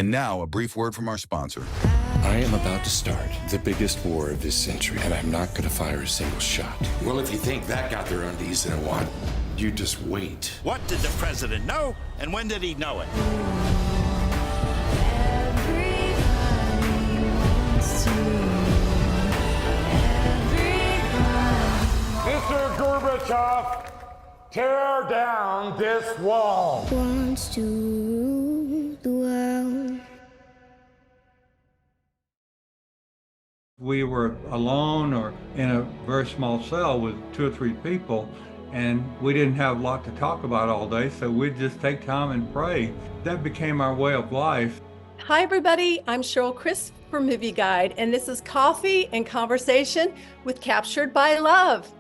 And now, a brief word from our sponsor. I am about to start the biggest war of this century, and I'm not going to fire a single shot. Well, if you think that got their undies in a wad, you just wait. What did the president know, and when did he know it? Mr. Gorbachev, tear down this wall. Wants to rule the world. We were alone or in a very small cell with 2 or 3 people, and we didn't have a lot to talk about all day, so we'd just take time and pray. That became our way of life. Hi, everybody. I'm Cheryl Crisp from Movieguide, and this is Coffee and Conversation with Captured by Love.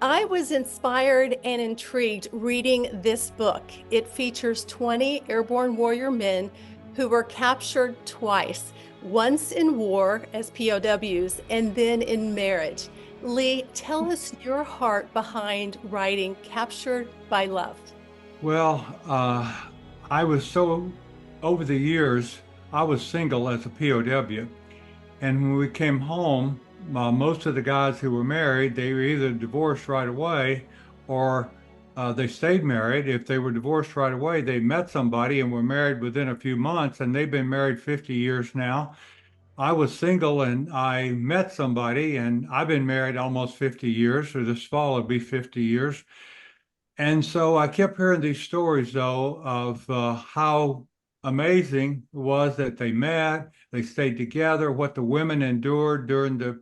I was inspired and intrigued reading this book. It features 20 airborne warrior men who were captured twice, once in war as POWs and then in marriage. Lee, tell us your heart behind writing Captured by Love. Well, I was over the years, I was single as a POW. And when we came home, most of the guys who were married, they were either divorced right away or they stayed married. If they were divorced right away, they met somebody and were married within a few months, and they've been married 50 years now. I was single and I met somebody, and I've been married almost 50 years, so this fall it'll be 50 years. And so I kept hearing these stories, though, of how amazing it was that they met, they stayed together, what the women endured during the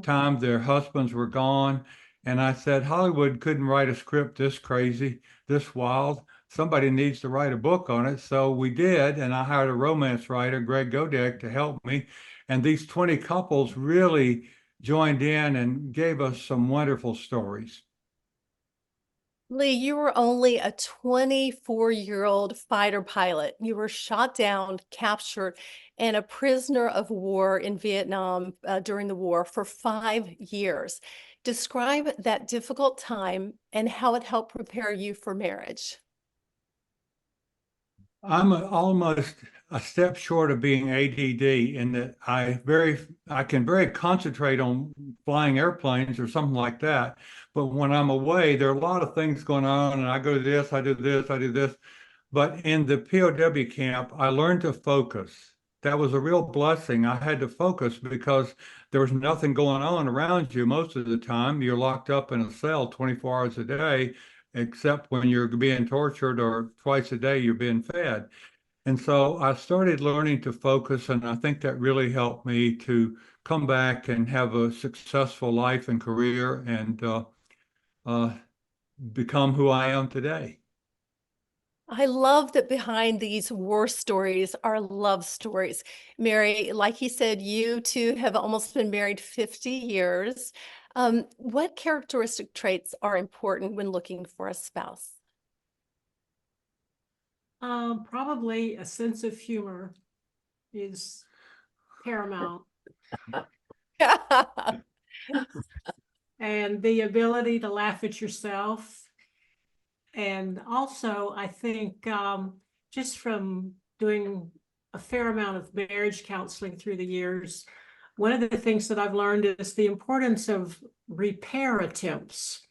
time their husbands were gone. And I said, Hollywood couldn't write a script this crazy, this wild. Somebody needs to write a book on it. So we did, and I hired a romance writer, Greg Godek, to help me. And these 20 couples really joined in and gave us some wonderful stories. Lee, you were only a 24-year-old fighter pilot. You were shot down, captured, and a prisoner of war in Vietnam during the war for 5 years. Describe that difficult time and how it helped prepare you for marriage. I'm almost a step short of being ADD in that I can very concentrate on flying airplanes or something like that. But when I'm away, there are a lot of things going on, and I go to this, I do this, I do this. But in the POW camp, I learned to focus. That was a real blessing. I had to focus because there was nothing going on around you most of the time. You're locked up in a cell 24 hours a day, except when you're being tortured, or twice a day you're being fed. And so I started learning to focus, and I think that really helped me to come back and have a successful life and career and become who I am today. I love that behind these war stories are love stories. Mary, like he said, you two have almost been married 50 years. What characteristic traits are important when looking for a spouse? Probably a sense of humor is paramount. And the ability to laugh at yourself. And also, I think just from doing a fair amount of marriage counseling through the years, one of the things that I've learned is the importance of repair attempts.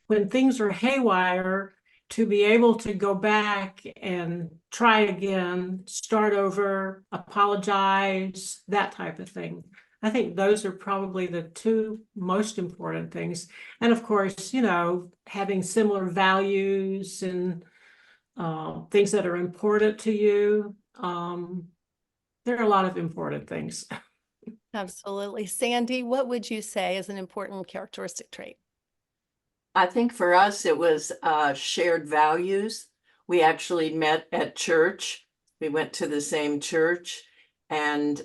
When things are haywire, to be able to go back and try again, start over, apologize, that type of thing. I think those are probably the 2 most important things. And of course, you know, having similar values and things that are important to you. There are a lot of important things. Absolutely. Sandy, what would you say is an important characteristic trait? I think for us, it was shared values. We actually met at church. We went to the same church. And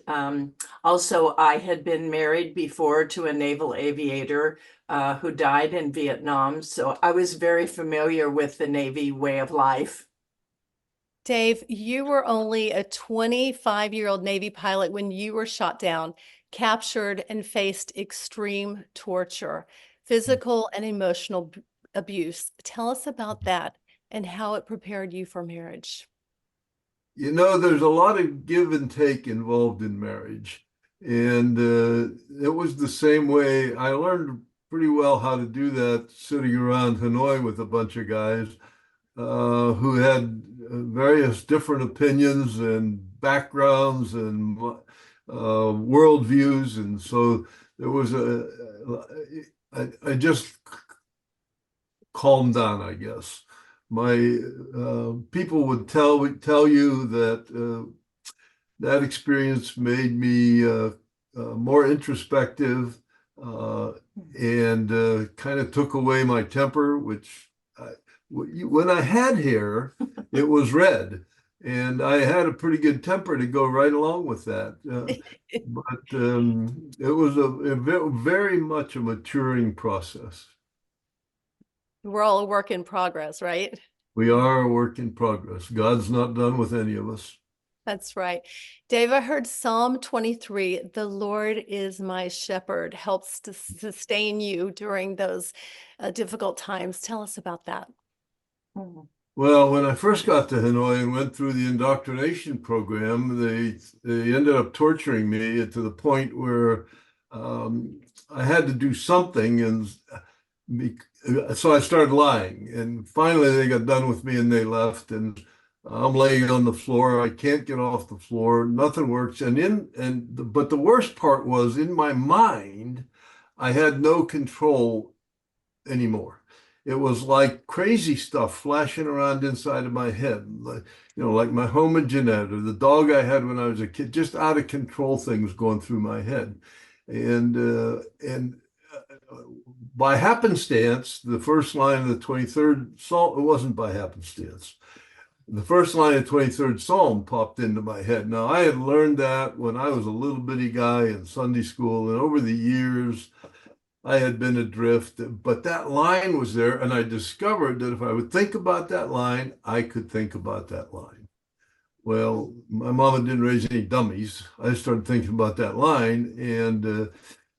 also, I had been married before to a naval aviator who died in Vietnam. So I was very familiar with the Navy way of life. Dave, you were only a 25-year-old Navy pilot when you were shot down, captured, and faced extreme torture, physical and emotional abuse. Tell us about that and how it prepared you for marriage. You know, there's a lot of give and take involved in marriage. And it was the same way. I learned pretty well how to do that sitting around Hanoi with a bunch of guys who had various different opinions and backgrounds and worldviews. And so there was I just calmed down, I guess. My people would tell you that that experience made me more introspective and kind of took away my temper, which when I had hair, it was red. And I had a pretty good temper to go right along with that. But it was very much a maturing process. We're all a work in progress, right? We are a work in progress. God's not done with any of us. That's right. Dave, I heard Psalm 23, the Lord is my shepherd, helps to sustain you during those difficult times. Tell us about that. Well, when I first got to Hanoi and went through the indoctrination program, they ended up torturing me to the point where I had to do something, and so I started lying. And finally, they got done with me and they left. And I'm laying on the floor. I can't get off the floor. Nothing works. But the worst part was in my mind, I had no control anymore. It was like crazy stuff flashing around inside of my head, like my home in Jeanette or the dog I had when I was a kid, just out of control things going through my head. And by happenstance, the first line of the 23rd Psalm, it wasn't by happenstance. The first line of 23rd Psalm popped into my head. Now, I had learned that when I was a little bitty guy in Sunday school, and over the years, I had been adrift, but that line was there, and I discovered that if I would think about that line, I could think about that line. Well, my mama didn't raise any dummies. I started thinking about that line, and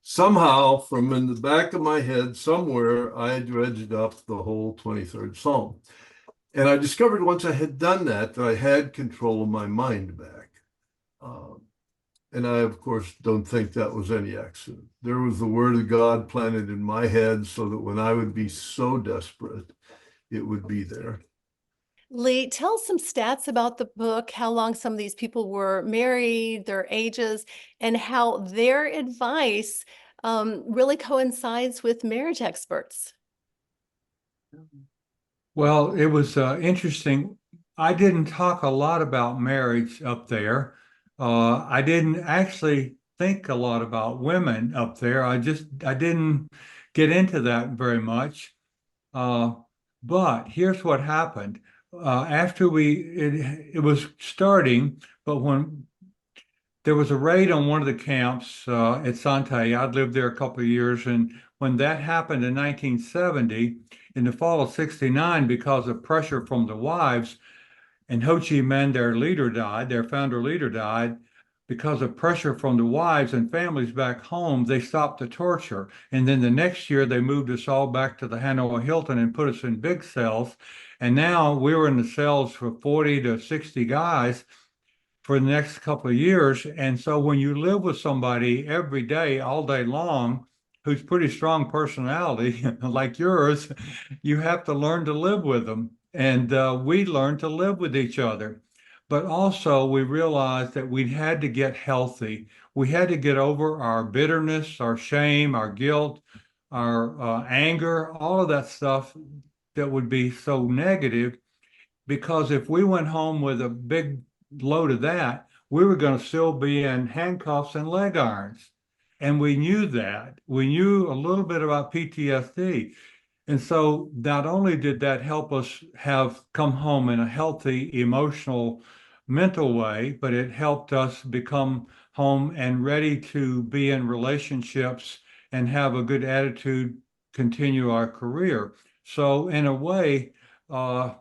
somehow from in the back of my head, somewhere, I dredged up the whole 23rd Psalm. And I discovered once I had done that I had control of my mind back. And I, of course, don't think that was any accident. There was the word of God planted in my head so that when I would be so desperate, it would be there. Lee, tell some stats about the book, how long some of these people were married, their ages, and how their advice really coincides with marriage experts. Well, it was interesting. I didn't talk a lot about marriage up there. I didn't actually think a lot about women up there. I didn't get into that very much. But here's what happened. After it was starting, but when there was a raid on one of the camps at Sante, I'd lived there a couple of years, and when that happened in 1970, in the fall of 69, because of pressure from the wives, and Ho Chi Minh, their founder leader died, because of pressure from the wives and families back home, they stopped the torture. And then the next year, they moved us all back to the Hanoi Hilton and put us in big cells. And now we were in the cells for 40 to 60 guys for the next couple of years. And so when you live with somebody every day, all day long, who's pretty strong personality like yours, you have to learn to live with them. And we learned to live with each other. But also we realized that we had to get healthy. We had to get over our bitterness, our shame, our guilt, our anger, all of that stuff that would be so negative. Because if we went home with a big load of that, we were going to still be in handcuffs and leg irons. And we knew that. We knew a little bit about PTSD. And so not only did that help us have come home in a healthy, emotional, mental way, but it helped us become home and ready to be in relationships and have a good attitude, continue our career. So in a way, our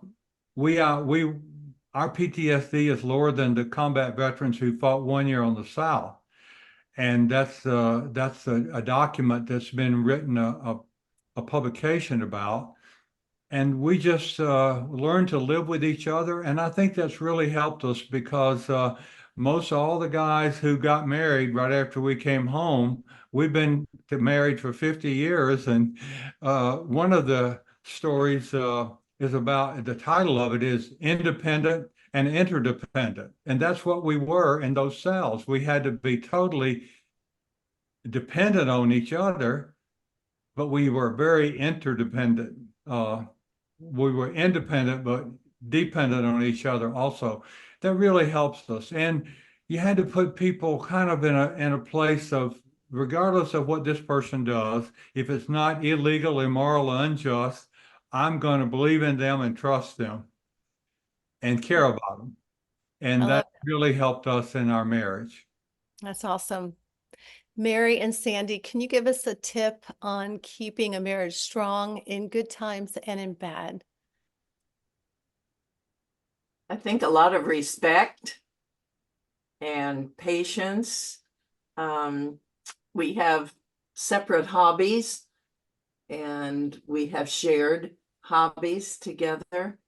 PTSD is lower than the combat veterans who fought 1 year on the South. And that's a document that's been written, a publication about. and we just learned to live with each other. And I think that's really helped us because most all the guys who got married right after we came home, we've been married for 50 years. And one of the stories is about, the title of it is Independent and Interdependent. And that's what we were in those cells. We had to be totally dependent on each other, but we were very interdependent. We were independent, but dependent on each other also. That really helps us. And you had to put people kind of in a place of, regardless of what this person does, if it's not illegal, immoral, or unjust, I'm going to believe in them and trust them and care about them. And that really helped us in our marriage. That's awesome. Mary and Sandy, can you give us a tip on keeping a marriage strong in good times and in bad? I think a lot of respect and patience. We have separate hobbies and we have shared hobbies together.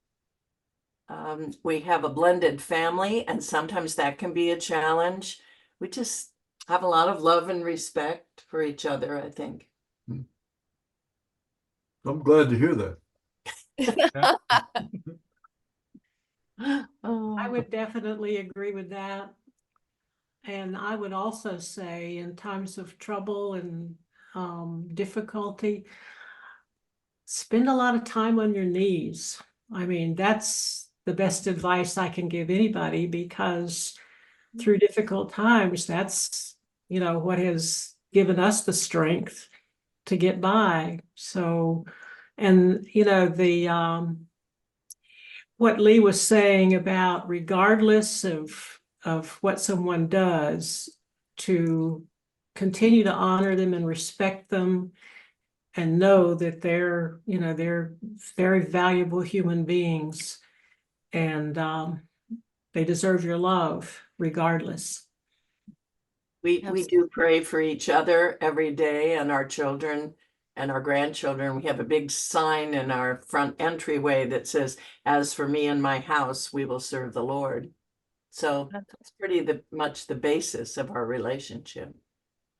We have a blended family, and sometimes that can be a challenge. We just have a lot of love and respect for each other, I think. I'm glad to hear that. I would definitely agree with that. And I would also say in times of trouble and difficulty, spend a lot of time on your knees. I mean, that's the best advice I can give anybody, because through difficult times, that's, you know, what has given us the strength to get by. So, and, you know, the, what Lee was saying about regardless of what someone does, to continue to honor them and respect them and know that they're, you know, they're very valuable human beings, and they deserve your love regardless. We do pray for each other every day, and our children and our grandchildren. We have a big sign in our front entryway that says, "As for me and my house, we will serve the Lord." So that's pretty much the basis of our relationship.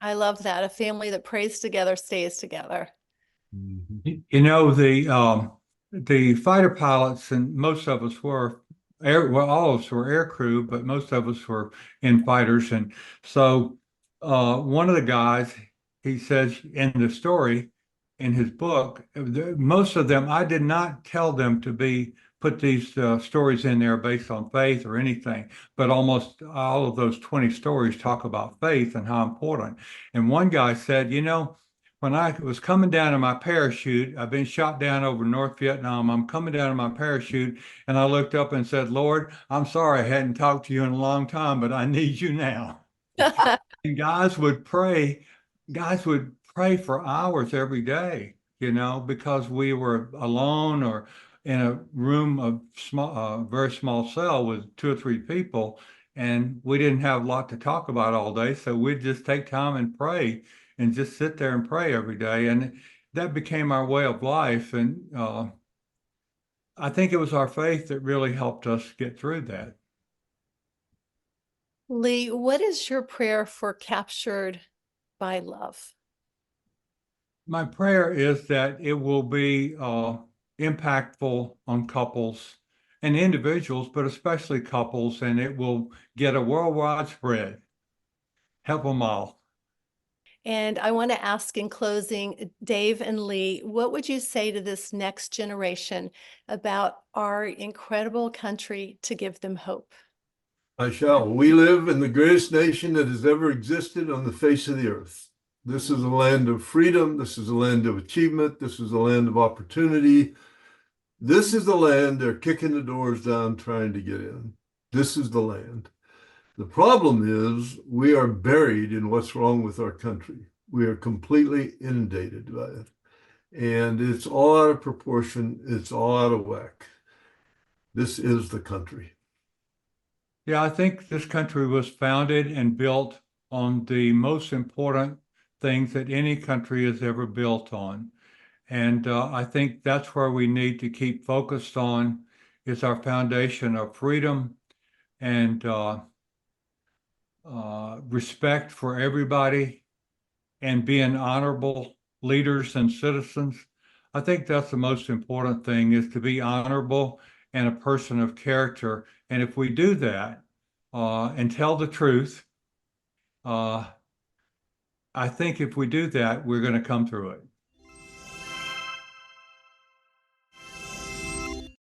I love that. A family that prays together stays together. You know, the fighter pilots, and most of us were all of us were air crew, but most of us were in fighters. And so one of the guys, he says in the story, in his book, most of them, I did not tell them to put these stories in there based on faith or anything, but almost all of those 20 stories talk about faith and how important. And one guy said, you know, when I was coming down in my parachute, I've been shot down over North Vietnam. I'm coming down in my parachute, and I looked up and said, Lord, I'm sorry I hadn't talked to you in a long time, but I need you now. And guys would pray for hours every day, you know, because we were alone or in a room of very small cell with 2 or 3 people, and we didn't have a lot to talk about all day. So we'd just take time and pray and just sit there and pray every day. And that became our way of life. And I think it was our faith that really helped us get through that. Lee, what is your prayer for Captured by Love? My prayer is that it will be impactful on couples and individuals, but especially couples, and it will get a worldwide spread. Help them all. And I want to ask in closing, Dave and Lee, what would you say to this next generation about our incredible country to give them hope? I shall. We live in the greatest nation that has ever existed on the face of the earth. This is a land of freedom. This is a land of achievement. This is a land of opportunity. This is the land they're kicking the doors down trying to get in. This is the land. The problem is we are buried in what's wrong with our country. We are completely inundated by it. And it's all out of proportion. It's all out of whack. This is the country. Yeah, I think this country was founded and built on the most important things that any country has ever built on. And I think that's where we need to keep focused on is our foundation of freedom and respect for everybody and being honorable leaders and citizens. I think that's the most important thing is to be honorable and a person of character. And if we do that and tell the truth, I think if we do that, we're going to come through it.